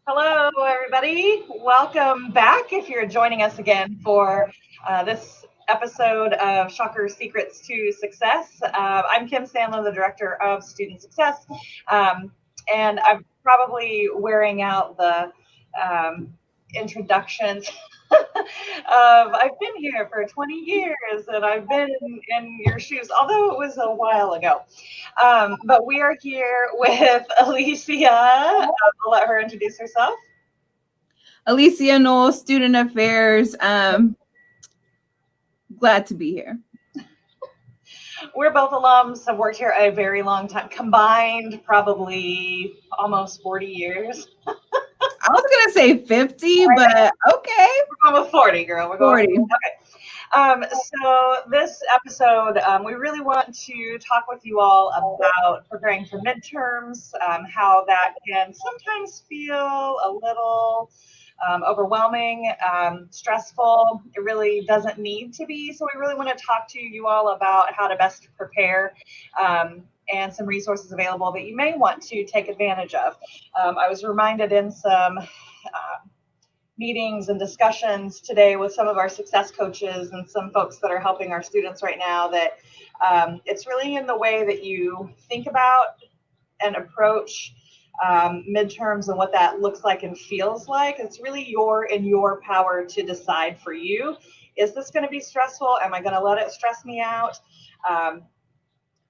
Hello, everybody. Welcome back if you're joining us again for this episode of Shocker Secrets to Success. I'm Kim Sandlin, the Director of Student Success, um, and I'm probably wearing out the um, introductions I've been here for 20 years and I've been in your shoes, although it was a while ago. But we are here with Alicia. I'll let her introduce herself. Alicia Newell, Student Affairs. Glad to be here. We're both alums, have worked here a very long time, combined probably almost 40 years. I was gonna say 50, but okay. We're going with 40, girl. We're going 40. okay. So this episode, we really want to talk with you all about preparing for midterms, how that can sometimes feel a little overwhelming, stressful. It really doesn't need to be. So we really want to talk to you all about how to best prepare. And some resources available that you may want to take advantage of. I was reminded in some meetings and discussions today with some of our success coaches and some folks that are helping our students right now that it's really in the way that you think about and approach midterms and what that looks like and feels like. It's really in your power to decide for you. Is this going to be stressful? Am I going to let it stress me out?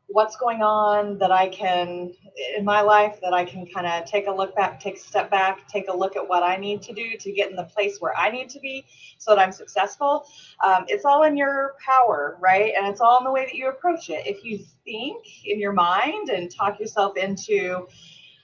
What's going on that I can in my life that I can kind of take a look back, take a step back, take a look at what I need to do to get in the place where I need to be so that I'm successful. It's all in your power, right? And it's all in the way that you approach it. If you think in your mind and talk yourself into,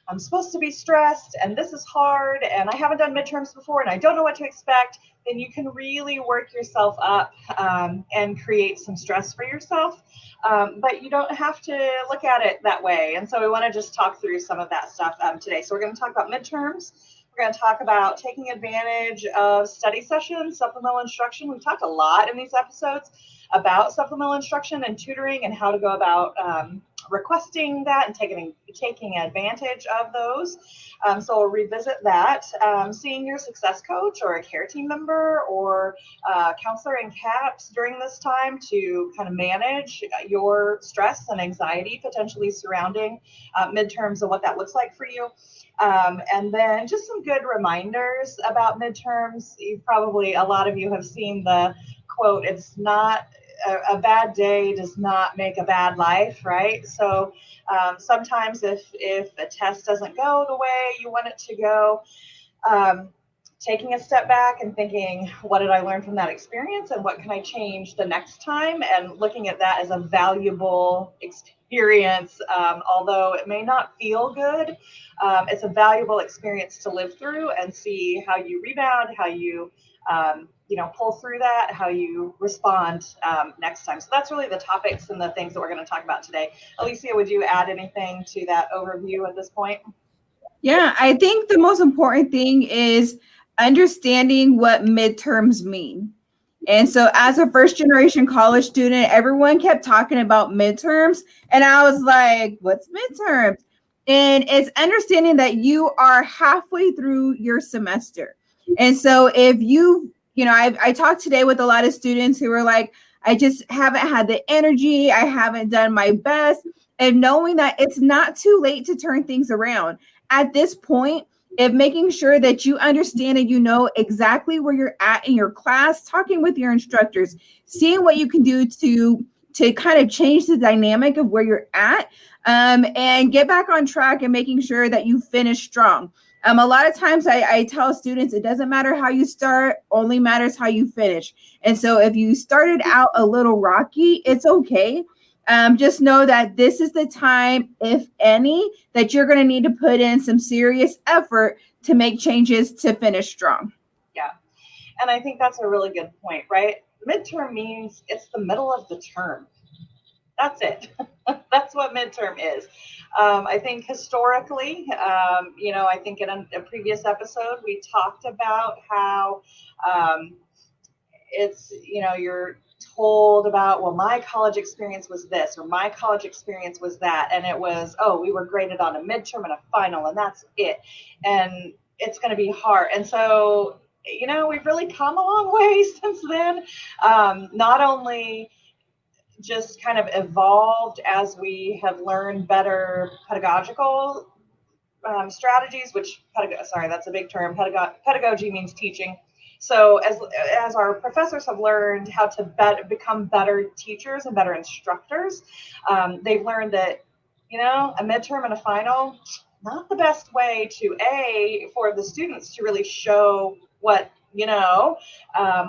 I'm supposed to be stressed and this is hard and I haven't done midterms before and I don't know what to expect, then you can really work yourself up and create some stress for yourself. But you don't have to look at it that way. And so we want to just talk through some of that stuff today. So we're going to talk about midterms. We're going to talk about taking advantage of study sessions, supplemental instruction. We've talked a lot in these episodes about supplemental instruction and tutoring and how to go about requesting that and taking advantage of those. So we'll revisit that. Seeing your success coach or a care team member or counselor in CAPS during this time to kind of manage your stress and anxiety potentially surrounding midterms and what that looks like for you. And then just some good reminders about midterms. A lot of you have seen the quote, it's not a bad day does not make a bad life, right? So sometimes if a test doesn't go the way you want it to go, taking a step back and thinking, what did I learn from that experience and what can I change the next time? And looking at that as a valuable experience, although it may not feel good, it's a valuable experience to live through and see how you rebound, how you pull through that, how you respond next time. So that's really the topics and the things that we're going to talk about today. Alicia, would you add anything to that overview at this point? Yeah, I think the most important thing is understanding what midterms mean. And so, as a first generation college student, everyone kept talking about midterms. And I was like, what's midterms? And it's understanding that you are halfway through your semester. And so, if I talked today with a lot of students who were like, I just haven't had the energy, I haven't done my best. And knowing that it's not too late to turn things around. At this point, if making sure that you understand and you know exactly where you're at in your class, talking with your instructors, seeing what you can do to kind of change the dynamic of where you're at, and get back on track and making sure that you finish strong. A lot of times I tell students it doesn't matter how you start, only matters how you finish. And so if you started out a little rocky, it's okay. Just know that this is the time, if any, that you're going to need to put in some serious effort to make changes to finish strong. Yeah. And I think that's a really good point, right? Midterm means it's the middle of the term. That's it. That's what midterm is. I think historically, I think in a previous episode, we talked about how you're told about, well, my college experience was this, or my college experience was that. And it was, oh, we were graded on a midterm and a final, and that's it. And it's going to be hard. And so, we've really come a long way since then. Not only just kind of evolved as we have learned better pedagogical strategies, which sorry, that's a big term. Pedagogy means teaching. So as our professors have learned how to become better teachers and better instructors, they've learned that a midterm and a final, not the best way for the students to really show what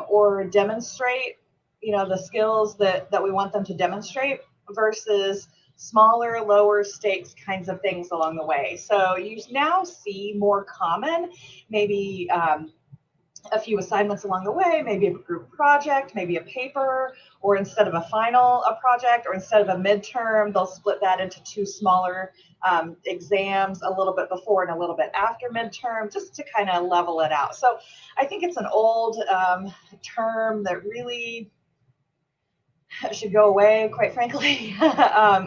or demonstrate the skills that we want them to demonstrate, versus smaller, lower stakes kinds of things along the way. So you now see more common, maybe a few assignments along the way, maybe a group project, maybe a paper, or instead of a final, a project, or instead of a midterm, they'll split that into two smaller exams, a little bit before and a little bit after midterm, just to kind of level it out. So I think it's an old term that really should go away, quite frankly,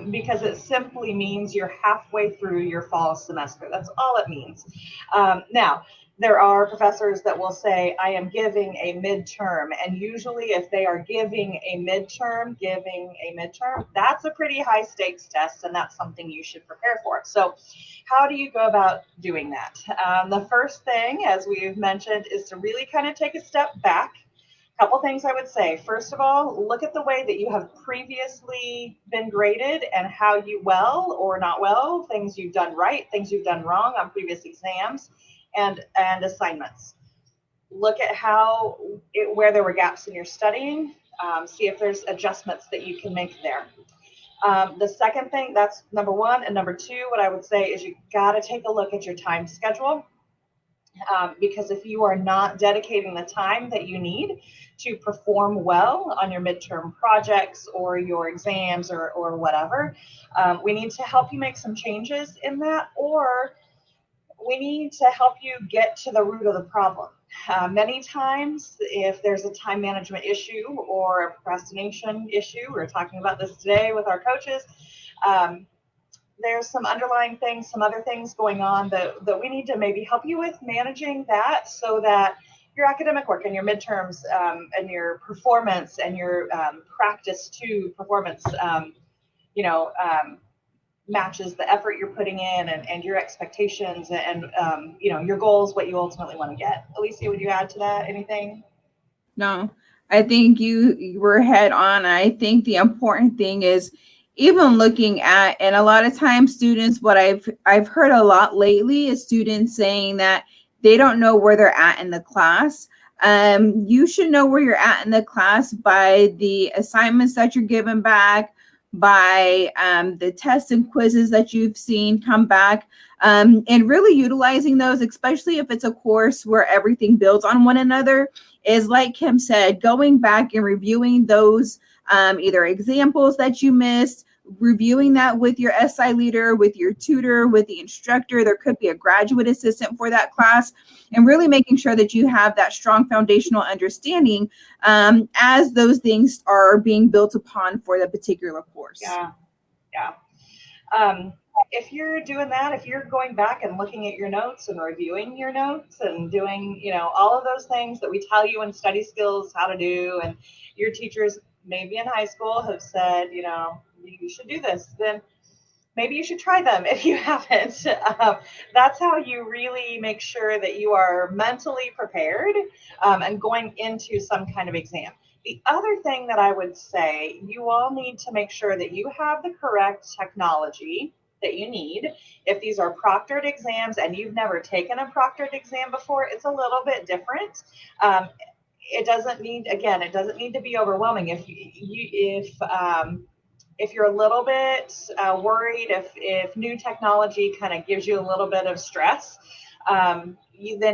because it simply means you're halfway through your fall semester. That's all it means. Now, there are professors that will say, I am giving a midterm. And usually if they are giving a midterm, that's a pretty high stakes test, and that's something you should prepare for. So how do you go about doing that? The first thing, as we've mentioned, is to really kind of take a step back. Couple things I would say. First of all, look at the way that you have previously been graded and how you well or not well, things you've done right, things you've done wrong on previous exams and assignments. Look at where there were gaps in your studying. See if there's adjustments that you can make there. The second thing, that's number one. And number two, what I would say is you got to take a look at your time schedule. Because if you are not dedicating the time that you need to perform well on your midterm projects or your exams or whatever, we need to help you make some changes in that, or we need to help you get to the root of the problem. Many times, if there's a time management issue or a procrastination issue, we're talking about this today with our coaches, there's some underlying things, some other things going on that we need to maybe help you with managing that, so that your academic work and your midterms and your performance and your practice to performance, matches the effort you're putting in and your expectations and your goals, what you ultimately want to get. Alicia, would you add to that anything? No, I think you were head on. I think the important thing is even looking at, and a lot of times students, what I've heard a lot lately is students saying that they don't know where they're at in the class. You should know where you're at in the class by the assignments that you're given back, by the tests and quizzes that you've seen come back, and really utilizing those, especially if it's a course where everything builds on one another, is like Kim said, going back and reviewing those either examples that you missed, reviewing that with your SI leader, with your tutor, with the instructor. There could be a graduate assistant for that class, and really making sure that you have that strong foundational understanding as those things are being built upon for the particular course. Yeah. If you're doing that, if you're going back and looking at your notes and reviewing your notes and doing, all of those things that we tell you in study skills how to do, and your teachers maybe in high school have said, you should do this, then maybe you should try them if you haven't. That's how you really make sure that you are mentally prepared and going into some kind of exam. The other thing that I would say, you all need to make sure that you have the correct technology that you need. If these are proctored exams and you've never taken a proctored exam before, it's a little bit different. It doesn't need to be overwhelming. If you're a little bit worried, if new technology kind of gives you a little bit of stress, then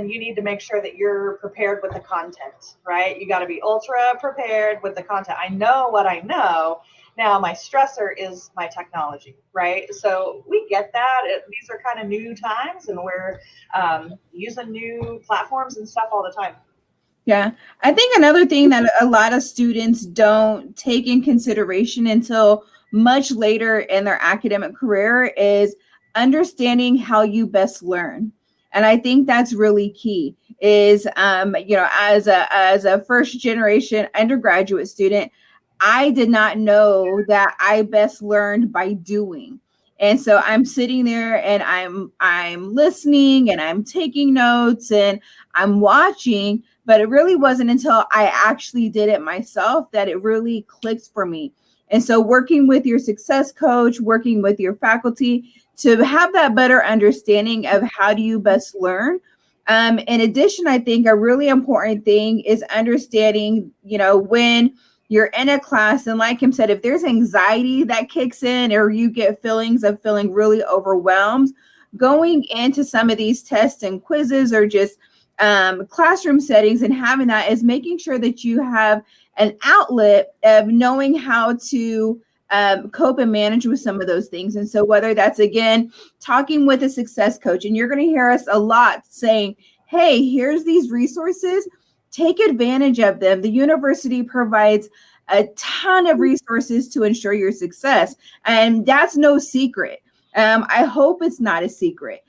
you need to make sure that you're prepared with the content, right? You got to be ultra prepared with the content. I know what I know. Now my stressor is my technology, right? So we get that. These are kind of new times, and we're using new platforms and stuff all the time. Yeah, I think another thing that a lot of students don't take in consideration until much later in their academic career is understanding how you best learn. And I think that's really key is, as a first generation undergraduate student, I did not know that I best learned by doing. And so I'm sitting there and I'm listening and I'm taking notes and I'm watching, but it really wasn't until I actually did it myself that it really clicked for me. And so working with your success coach, working with your faculty to have that better understanding of how do you best learn. In addition, I think a really important thing is understanding, when you're in a class, and like Kim said, if there's anxiety that kicks in or you get feelings of feeling really overwhelmed, going into some of these tests and quizzes or just classroom settings and having that is making sure that you have an outlet of knowing how to cope and manage with some of those things. And so whether that's, again, talking with a success coach, and you're going to hear us a lot saying, hey, here's these resources, take advantage of them. The university provides a ton of resources to ensure your success. And that's no secret. I hope it's not a secret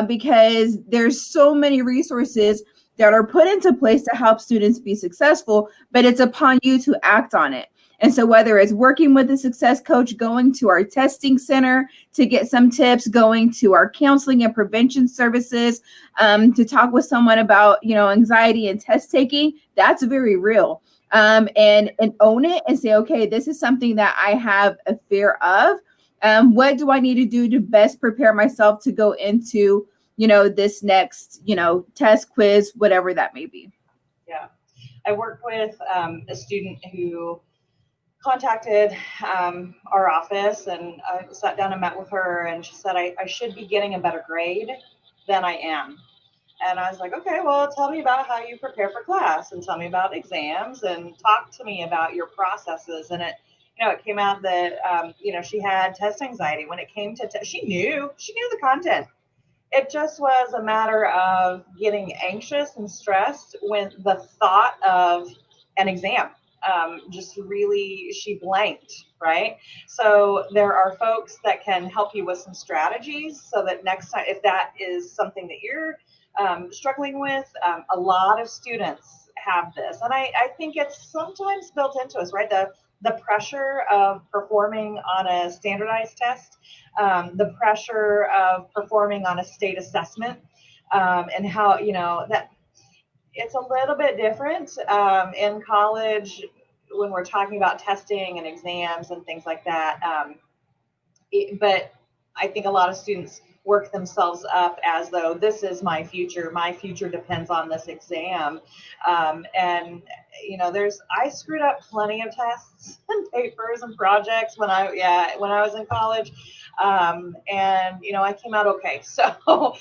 because there's so many resources that are put into place to help students be successful, but it's upon you to act on it. And so whether it's working with a success coach, going to our testing center to get some tips, going to our counseling and prevention services, to talk with someone about, anxiety and test taking, that's very real. And own it and say, okay, this is something that I have a fear of. What do I need to do to best prepare myself to go into, this next, test, quiz, whatever that may be? Yeah. I worked with a student who contacted our office, and I sat down and met with her, and she said, I should be getting a better grade than I am. And I was like, okay, well, tell me about how you prepare for class and tell me about exams and talk to me about your processes. And it came out that, she had test anxiety when it came to, she knew the content. It just was a matter of getting anxious and stressed when the thought of an exam just really, she blanked, right? So there are folks that can help you with some strategies so that next time, if that is something that you're struggling with, a lot of students have this. And I think it's sometimes built into us, right? The pressure of performing on a standardized test, the pressure of performing on a state assessment, and how, that it's a little bit different in college when we're talking about testing and exams and things like that. But I think a lot of students work themselves up as though this is my future. My future depends on this exam. And I screwed up plenty of tests and papers and projects when I was in college. And I came out okay. So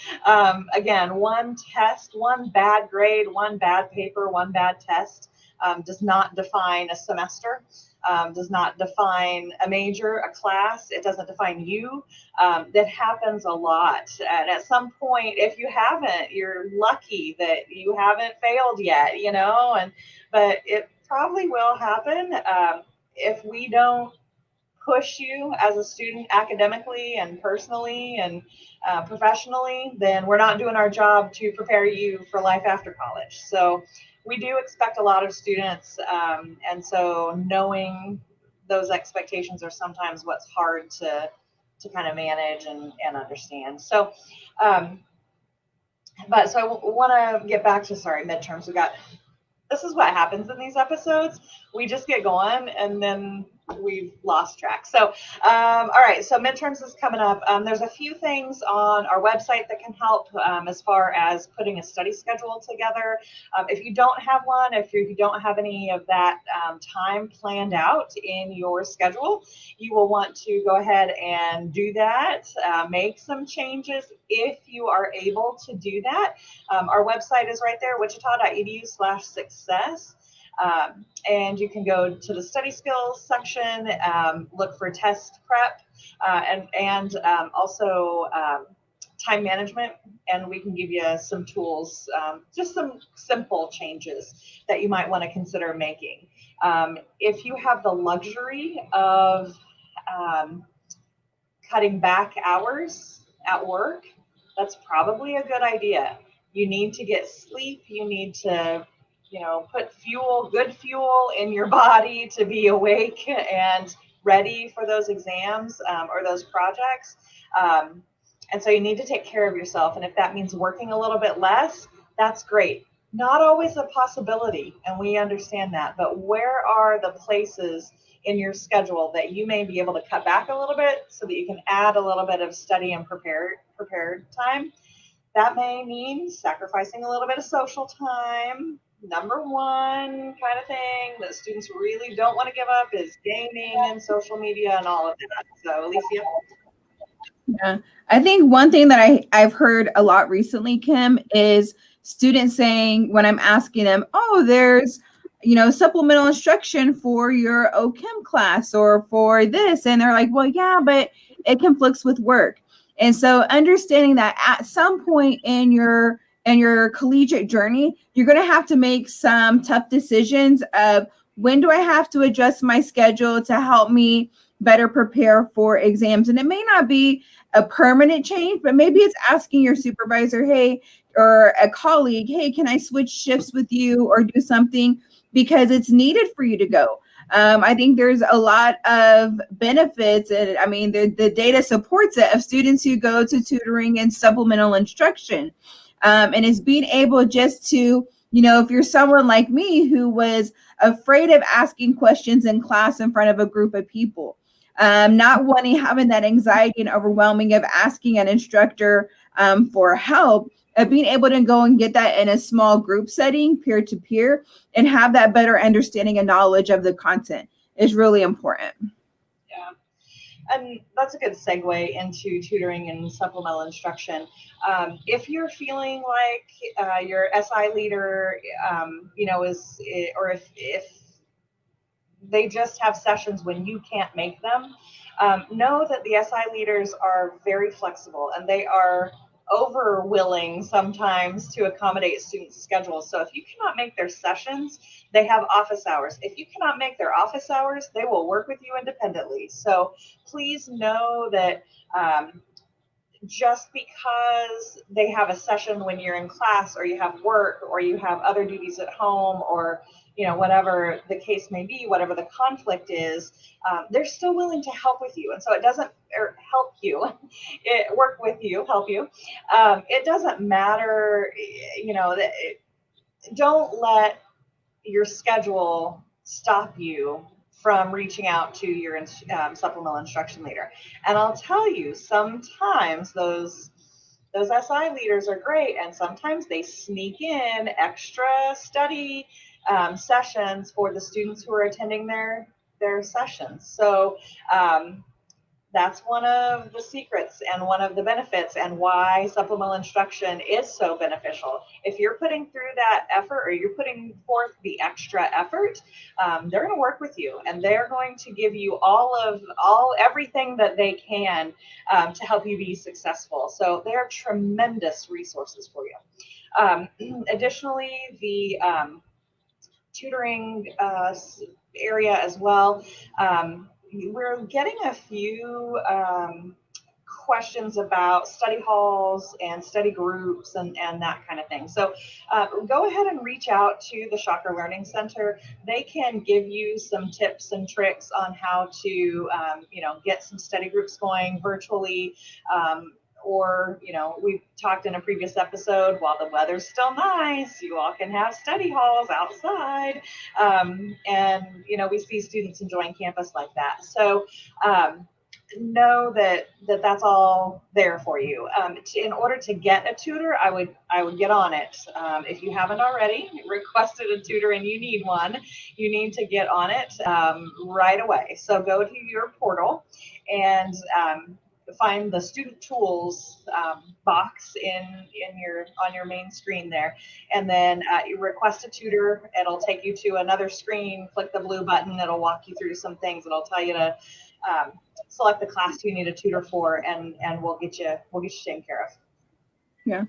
again, one test, one bad grade, one bad paper, one bad test does not define a semester. Does not define a major, a class. It doesn't define you. That happens a lot. And at some point, if you haven't, you're lucky that you haven't failed yet, but it probably will happen if we don't push you as a student academically and personally and professionally, then we're not doing our job to prepare you for life after college. So we do expect a lot of students, and so knowing those expectations are sometimes what's hard to kind of manage and understand. So, but so I want to get back to, midterms. This is what happens in these episodes. We just get going and then we've lost track. So, all right. So midterms is coming up. There's a few things on our website that can help as far as putting a study schedule together. If you don't have one, if you don't have any of that time planned out in your schedule, you will want to go ahead and do that. Make some changes if you are able to do that. Our website is right there, wichita.edu/success. And you can go to the study skills section, look for test prep, and also time management, and we can give you some tools, just some simple changes that you might want to consider making. If you have the luxury of cutting back hours at work, that's probably a good idea. You need to get sleep. You need to, put good fuel in your body to be awake and ready for those exams or those projects. Um, and so you need to take care of yourself. And if that means working a little bit less, that's great. Not always a possibility, and we understand that. But where are the places in your schedule that you may be able to cut back a little bit so that you can add a little bit of study and prepared time? That may mean sacrificing a little bit of social time. Number one kind of thing that students really don't want to give up is gaming and social media and all of that. So, Alicia? Yeah, I think one thing that I've heard a lot recently, Kim, is students saying when I'm asking them, oh, there's, supplemental instruction for your OChem class or for this. And they're like, well, yeah, but it conflicts with work. And so understanding that at some point in your collegiate journey, you're going to have to make some tough decisions of when do I have to adjust my schedule to help me better prepare for exams. And it may not be a permanent change, but maybe it's asking your supervisor, hey, or a colleague, hey, can I switch shifts with you or do something because it's needed for you to go. I think there's a lot of benefits, and I mean, the data supports it, of students who go to tutoring and supplemental instruction. And it's being able just to, if you're someone like me who was afraid of asking questions in class in front of a group of people, not having that anxiety and overwhelming of asking an instructor for help, being able to go and get that in a small group setting, peer to peer, and have that better understanding and knowledge of the content is really important. Yeah. And that's a good segue into tutoring and supplemental instruction. If you're feeling like your SI leader, or if they just have sessions when you can't make them, know that the SI leaders are very flexible and they are over willing sometimes to accommodate students' schedules. So if you cannot make their sessions, they have office hours. If you cannot make their office hours, they will work with you independently. So please know that just because they have a session when you're in class, or you have work, or you have other duties at home, or whatever the case may be, whatever the conflict is, they're still willing to help with you. And so it doesn't help you, work with you, help you. It doesn't matter, don't let your schedule stop you from reaching out to your supplemental instruction leader. And I'll tell you, sometimes those SI leaders are great, and sometimes they sneak in extra study sessions for the students who are attending their sessions. So that's one of the secrets and one of the benefits, and why supplemental instruction is so beneficial. If you're putting through that effort, or you're putting forth the extra effort, they're going to work with you, and they're going to give you everything that they can to help you be successful. So they're tremendous resources for you. Additionally, the tutoring area as well. We're getting a few questions about study halls and study groups and that kind of thing. So go ahead and reach out to the Shocker Learning Center. They can give you some tips and tricks on how to, get some study groups going virtually. Or, we've talked in a previous episode, while the weather's still nice, you all can have study halls outside. And, we see students enjoying campus like that. So know that that's all there for you. In order to get a tutor, I would get on it. If you haven't already requested a tutor and you need one, you need to get on it right away. So go to your portal and find the student tools box on your main screen there, and then you request a tutor. It'll take you to another screen. Click the blue button. It'll walk you through some things. It'll tell you to select the class you need a tutor for, and we'll get you taken care of. Yeah.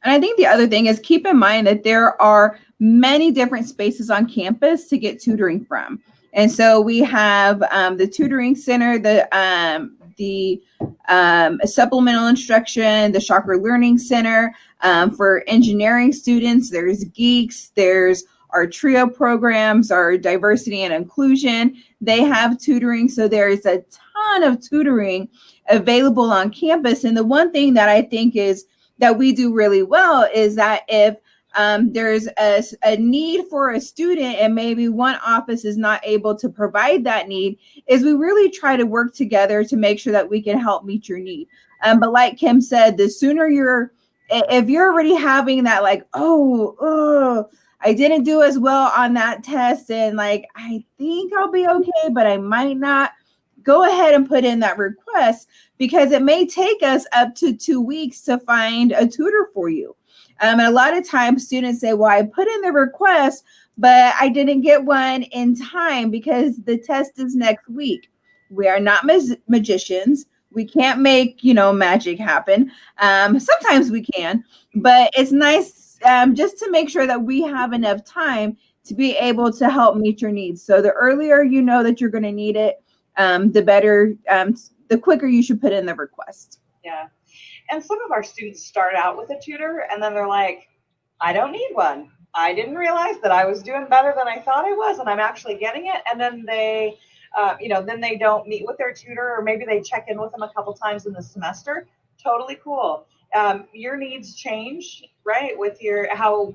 And I think the other thing is, keep in mind that there are many different spaces on campus to get tutoring from. And so we have the tutoring center, the the supplemental instruction, the Chakra Learning Center. For engineering students, there's Geeks, there's our TRIO programs, our diversity and inclusion. They have tutoring. So there's a ton of tutoring available on campus. And the one thing that I think is that we do really well is that if there's a need for a student and maybe one office is not able to provide that need, is we really try to work together to make sure that we can help meet your need. But like Kim said, the sooner if you're already having that, like, oh, I didn't do as well on that test, and like, I think I'll be okay, but I might not, go ahead and put in that request, because it may take us up to 2 weeks to find a tutor for you. And a lot of times students say, well, I put in the request, but I didn't get one in time because the test is next week. We are not magicians. We can't make, magic happen. Sometimes we can, but it's nice just to make sure that we have enough time to be able to help meet your needs. So the earlier you know that you're going to need it, the better, the quicker you should put in the request. Yeah. And some of our students start out with a tutor and then they're like, I don't need one. I didn't realize that I was doing better than I thought I was, and I'm actually getting it. And then they, then they don't meet with their tutor, or maybe they check in with them a couple times in the semester. Totally cool. Your needs change, right? With your, how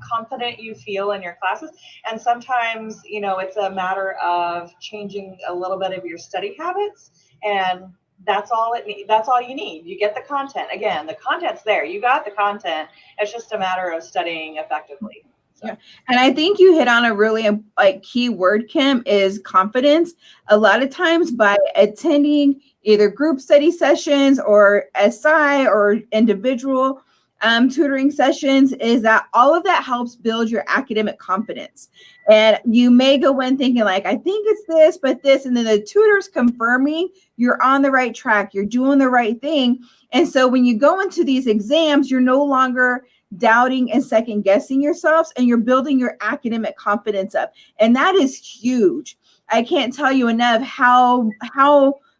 confident you feel in your classes. And sometimes, it's a matter of changing a little bit of your study habits, and that's all you need. You get the content. Again, the content's there. You got the content. It's just a matter of studying effectively. So. Yeah. And I think you hit on a really key word, Kim, is confidence. A lot of times by attending either group study sessions or SI or individual tutoring sessions, is that all of that helps build your academic confidence. And you may go in thinking like, I think it's this, but this, and then the tutor's confirming you're on the right track, you're doing the right thing. And so when you go into these exams, you're no longer doubting and second guessing yourselves, and you're building your academic confidence up. And that is huge. I can't tell you enough how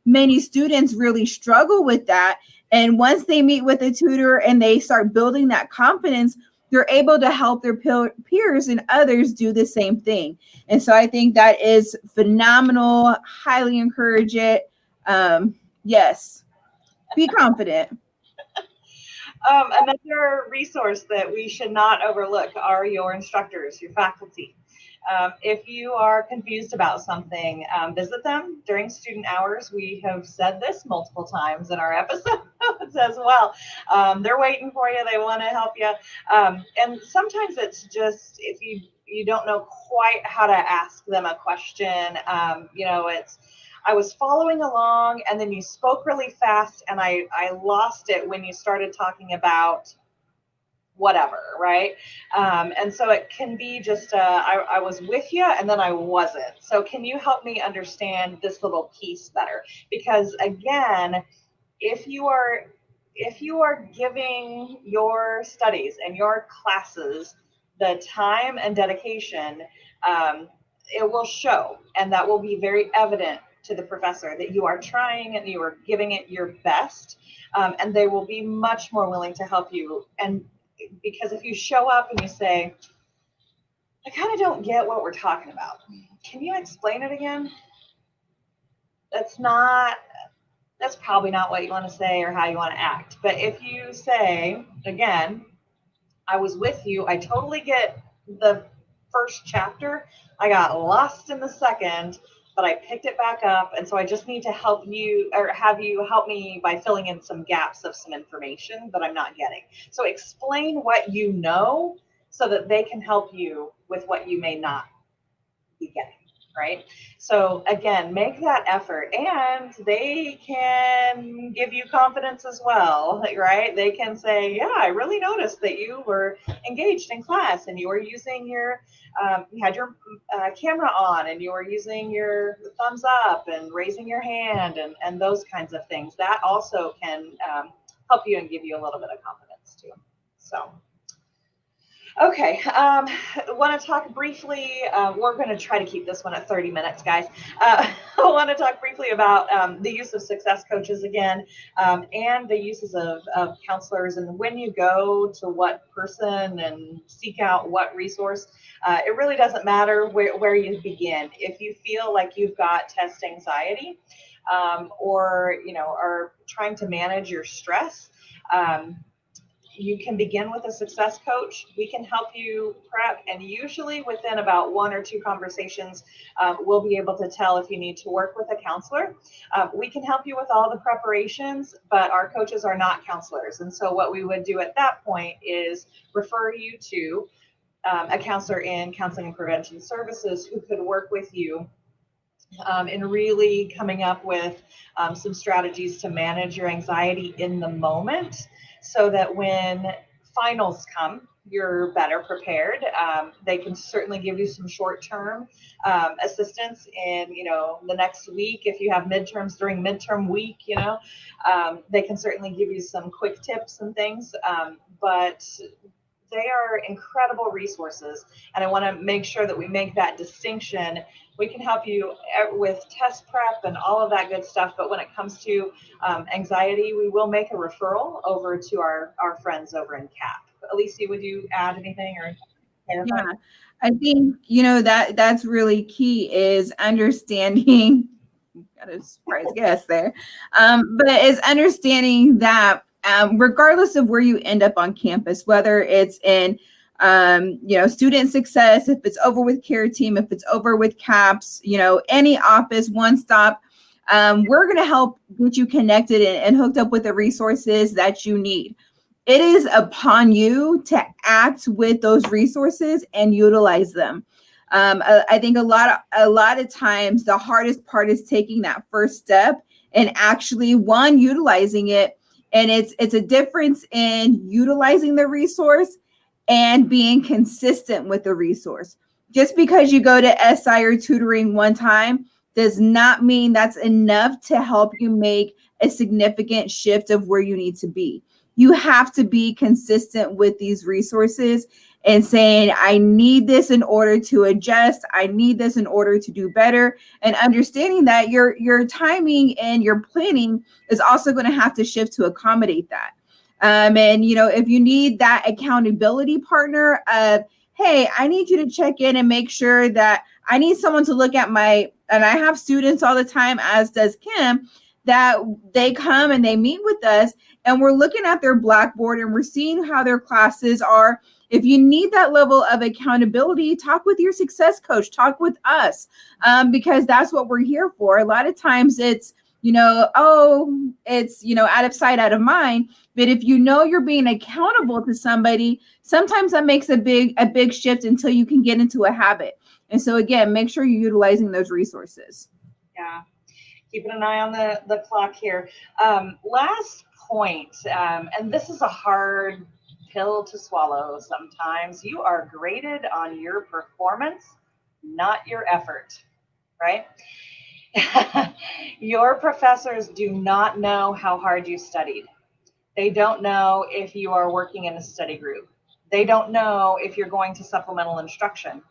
many students really struggle with that. And once they meet with a tutor and they start building that confidence, they're able to help their peers and others do the same thing. And so I think that is phenomenal. Highly encourage it. Yes, be confident. Another resource that we should not overlook are your instructors, your faculty. If you are confused about something, visit them during student hours. We have said this multiple times in our episodes as well. They're waiting for you. They want to help you. And sometimes it's just, if you don't know quite how to ask them a question, I was following along and then you spoke really fast and I lost it when you started talking about whatever, right? And so it can be just, I was with you and then I wasn't. So can you help me understand this little piece better? Because again, if you are giving your studies and your classes the time and dedication, it will show, and that will be very evident to the professor that you are trying and you are giving it your best, and they will be much more willing to help you. And because if you show up and you say, I kind of don't get what we're talking about, can you explain it again? That's probably not what you want to say or how you want to act. But if you say, again, I was with you, I totally get the first chapter, I got lost in the second, but I picked it back up. And so I just need to help you, or have you help me by filling in some gaps of some information that I'm not getting. So explain what you know so that they can help you with what you may not be getting, right? So again, make that effort, and they can give you confidence as well, right? They can say, yeah, I really noticed that you were engaged in class and you were using your, you had your camera on and you were using your thumbs up and raising your hand and those kinds of things. That also can help you and give you a little bit of confidence too. So Okay, want to talk briefly. We're going to try to keep this one at 30 minutes, guys. I want to talk briefly about the use of success coaches again, and the uses of counselors, and when you go to what person and seek out what resource. It really doesn't matter where you begin. If you feel like you've got test anxiety, or are trying to manage your stress. You can begin with a success coach. We can help you prep, and usually within about one or two conversations, we'll be able to tell if you need to work with a counselor. We can help you with all the preparations, but our coaches are not counselors. And so what we would do at that point is refer you to a counselor in counseling and prevention services who could work with you in really coming up with some strategies to manage your anxiety in the moment, so that when finals come, you're better prepared. They can certainly give you some short-term assistance in, the next week. If you have midterms during midterm week, they can certainly give you some quick tips and things. But they are incredible resources, and I want to make sure that we make that distinction. We can help you with test prep and all of that good stuff, but when it comes to anxiety, we will make a referral over to our friends over in CAP. Alicia, would you add anything or clarify? Yeah, I think that's really key is understanding. Got a surprise guest there, but is understanding that regardless of where you end up on campus, whether it's in student success, if it's over with care team, if it's over with CAPS, any office, one stop, we're going to help get you connected and hooked up with the resources that you need. It is upon you to act with those resources and utilize them. I think a lot of times the hardest part is taking that first step and actually utilizing it. And it's a difference in utilizing the resource and being consistent with the resource. Just because you go to SI or tutoring one time does not mean that's enough to help you make a significant shift of where you need to be. You have to be consistent with these resources and saying, I need this in order to adjust. I need this in order to do better. And understanding that your timing and your planning is also going to have to shift to accommodate that. And, if you need that accountability partner of, hey, I need you to check in and make sure that I need someone to look at and I have students all the time, as does Kim, that they come and they meet with us and we're looking at their Blackboard and we're seeing how their classes are. If you need that level of accountability, talk with your success coach, talk with us, because that's what we're here for. A lot of times it's, out of sight, out of mind. But if you're being accountable to somebody, sometimes that makes a big shift until you can get into a habit. And so again, make sure you're utilizing those resources. Yeah. Keeping an eye on the clock here. Last point, and this is a hard pill to swallow sometimes. You are graded on your performance, not your effort, right? Your professors do not know how hard you studied. They don't know if you are working in a study group. They don't know if you're going to supplemental instruction.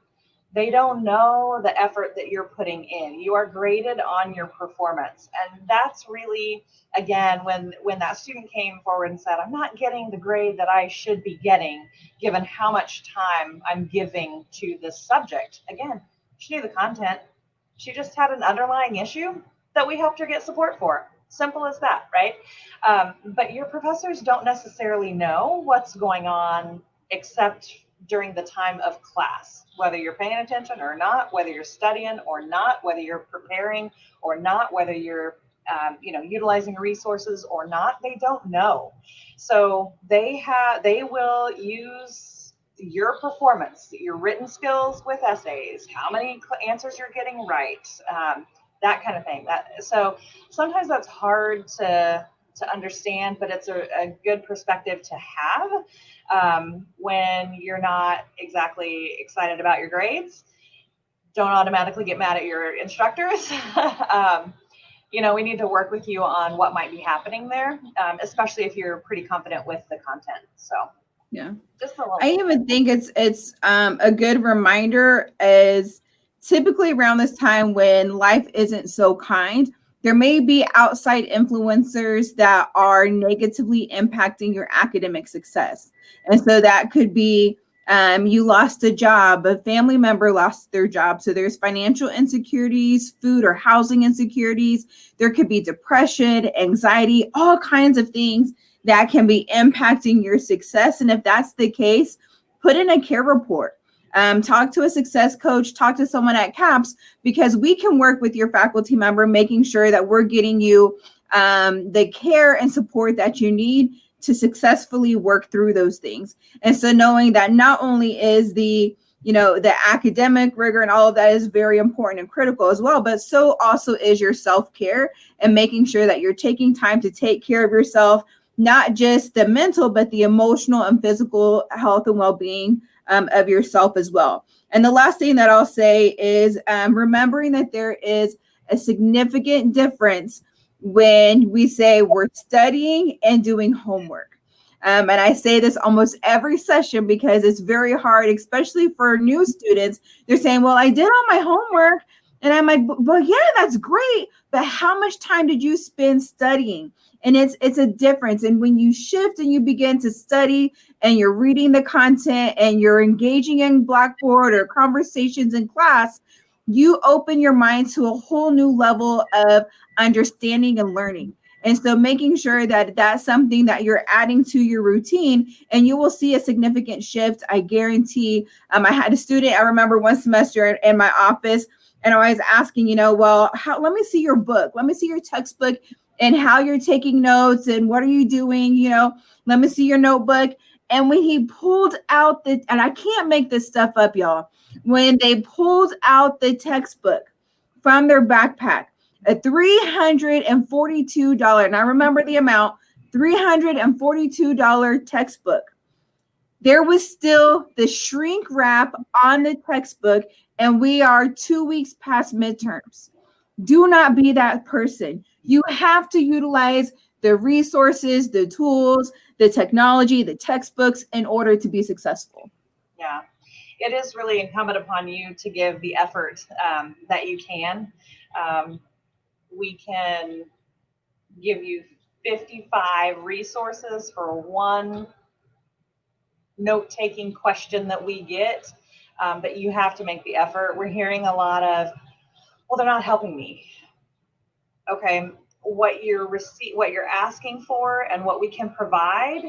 They don't know the effort that you're putting in. You are graded on your performance. And that's really, again, when that student came forward and said, I'm not getting the grade that I should be getting, given how much time I'm giving to this subject. Again, she knew the content. She just had an underlying issue that we helped her get support for. Simple as that, right? But your professors don't necessarily know what's going on except during the time of class, whether you're paying attention or not, whether you're studying or not, whether you're preparing or not, whether you're utilizing resources or not. They don't know. So they will use your performance, your written skills with essays, how many answers you're getting right, that kind of thing. So sometimes that's hard to understand, but it's a good perspective to have when you're not exactly excited about your grades. Don't automatically get mad at your instructors. We need to work with you on what might be happening there, especially if you're pretty confident with the content. So. Yeah. Just a little. I even think it's a good reminder is typically around this time when life isn't so kind, there may be outside influencers that are negatively impacting your academic success. And so that could be you lost a job, a family member lost their job. So there's financial insecurities, food or housing insecurities. There could be depression, anxiety, all kinds of things that can be impacting your success. And if that's the case, put in a care report. Talk to a success coach, talk to someone at CAPS, because we can work with your faculty member, making sure that we're getting you the care and support that you need to successfully work through those things. And so knowing that not only is the academic rigor and all of that is very important and critical as well, but so also is your self-care and making sure that you're taking time to take care of yourself, not just the mental, but the emotional and physical health and well-being of yourself as well. And the last thing that I'll say is remembering that there is a significant difference when we say we're studying and doing homework. And I say this almost every session because it's very hard, especially for new students. They're saying, well, I did all my homework. And I'm like, well, yeah, that's great. But how much time did you spend studying? And it's a difference. And when you shift and you begin to study and you're reading the content and you're engaging in Blackboard or conversations in class, you open your mind to a whole new level of understanding and learning. And so making sure that that's something that you're adding to your routine, and you will see a significant shift. I guarantee. I had a student, I remember one semester in my office, and I was asking, well, let me see your book. Let me see your textbook and how you're taking notes and what are you doing? Let me see your notebook. And when he pulled out and I can't make this stuff up, y'all, when they pulled out the textbook from their backpack, a $342, and I remember the amount, $342 textbook. There was still the shrink wrap on the textbook, and we are 2 weeks past midterms. Do not be that person. You have to utilize the resources, the tools, the technology, the textbooks in order to be successful. Yeah, it is really incumbent upon you to give the effort that you can. We can give you 55 resources for one note-taking question that we get, but you have to make the effort. We're hearing a lot of, well, they're not helping me. Okay, what you're asking for and what we can provide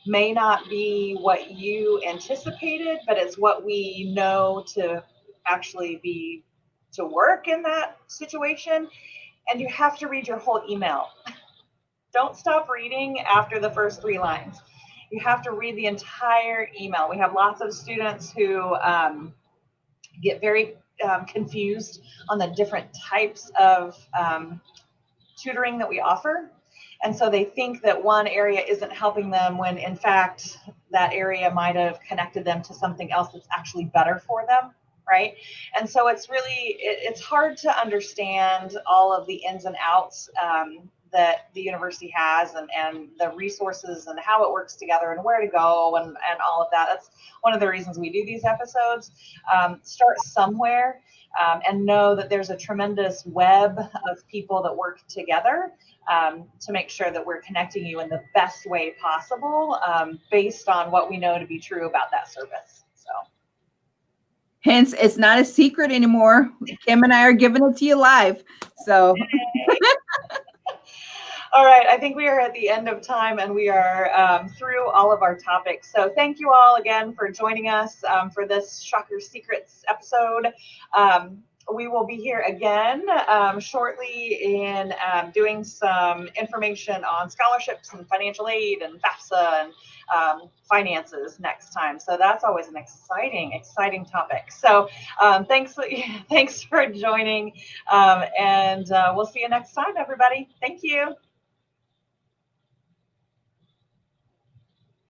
may not be what you anticipated, but it's what we know to actually be to work in that situation. And you have to read your whole email. Don't stop reading after the first 3 lines. You have to read the entire email. We have lots of students who get very confused on the different types of tutoring that we offer. And so they think that one area isn't helping them when in fact that area might have connected them to something else that's actually better for them, right? And so it's hard to understand all of the ins and outs that the university has and the resources and how it works together and where to go and all of that. That's one of the reasons we do these episodes. Start somewhere and know that there's a tremendous web of people that work together to make sure that we're connecting you in the best way possible based on what we know to be true about that service. So. Hence, it's not a secret anymore. Kim and I are giving it to you live. So. All right, I think we are at the end of time and we are through all of our topics. So thank you all again for joining us for this Shocker Secrets episode. We will be here again shortly in doing some information on scholarships and financial aid and FAFSA and finances next time. So that's always an exciting topic. So thanks for joining and we'll see you next time, everybody. Thank you.